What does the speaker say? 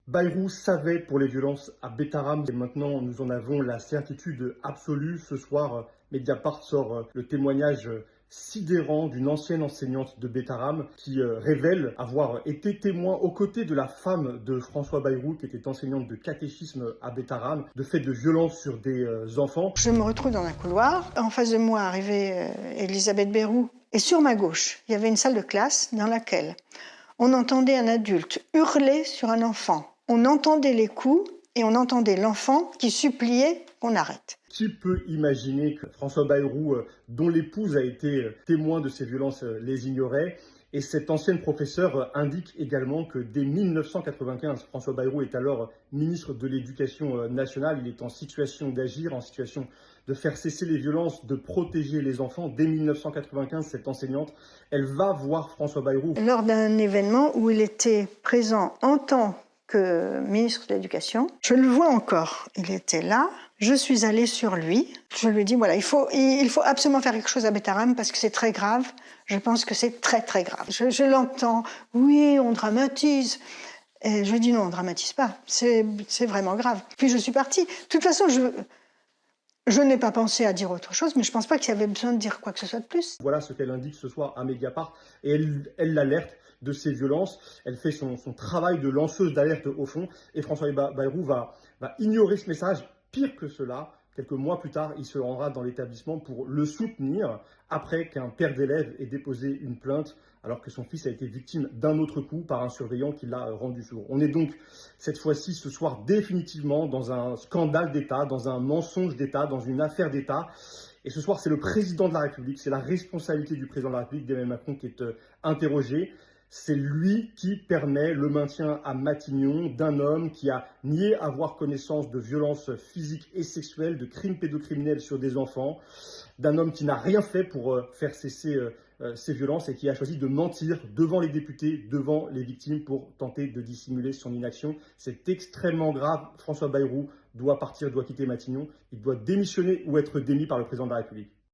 Bayrou savait pour les violences à Betaram et maintenant nous en avons la certitude absolue. Ce soir, Mediapart sort le témoignage sidérant d'une ancienne enseignante de Betaram qui révèle avoir été témoin aux côtés de la femme de François Bayrou qui était enseignante de catéchisme à Betaram de faits de violence sur des enfants. Je me retrouve dans un couloir. En face de moi arrivait Elisabeth Bayrou et sur ma gauche, il y avait une salle de classe dans laquelle on entendait un adulte hurler sur un enfant. On entendait les coups et on entendait l'enfant qui suppliait qu'on arrête. Qui peut imaginer que François Bayrou, dont l'épouse a été témoin de ces violences, les ignorait? Et cette ancienne professeure indique également que dès 1995, François Bayrou est alors ministre de l'Éducation nationale. Il est en situation d'agir, en situation de faire cesser les violences, de protéger les enfants. Dès 1995, cette enseignante, elle va voir François Bayrou. Lors d'un événement où il était présent en tant que ministre de l'Éducation, je le vois encore. Il était là. Je suis allée sur lui. Je lui ai dit, voilà, il faut absolument faire quelque chose à Betaram parce que c'est très grave. Je pense que c'est très, très grave. Je l'entends. Oui, on dramatise. Et je lui ai dit, non, on dramatise pas. C'est vraiment grave. Puis je suis partie. De toute façon, je n'ai pas pensé à dire autre chose, mais je pense pas qu'il y avait besoin de dire quoi que ce soit de plus. Voilà ce qu'elle indique ce soir à Mediapart. Et elle l'alerte de ces violences. Elle fait son travail de lanceuse d'alerte au fond. Et François Bayrou va ignorer ce message. Pire que cela, quelques mois plus tard, il se rendra dans l'établissement pour le soutenir après qu'un père d'élève ait déposé une plainte alors que son fils a été victime d'un autre coup par un surveillant qui l'a rendu sourd. On est donc cette fois-ci, ce soir, définitivement dans un scandale d'État, dans un mensonge d'État, dans une affaire d'État. Et ce soir, c'est le président de la République, c'est la responsabilité du président de la République, d'Emmanuel Macron, qui est interrogé. C'est lui qui permet le maintien à Matignon d'un homme qui a nié avoir connaissance de violences physiques et sexuelles, de crimes pédocriminels sur des enfants, d'un homme qui n'a rien fait pour faire cesser ces violences et qui a choisi de mentir devant les députés, devant les victimes pour tenter de dissimuler son inaction. C'est extrêmement grave. François Bayrou doit partir, doit quitter Matignon. Il doit démissionner ou être démis par le président de la République.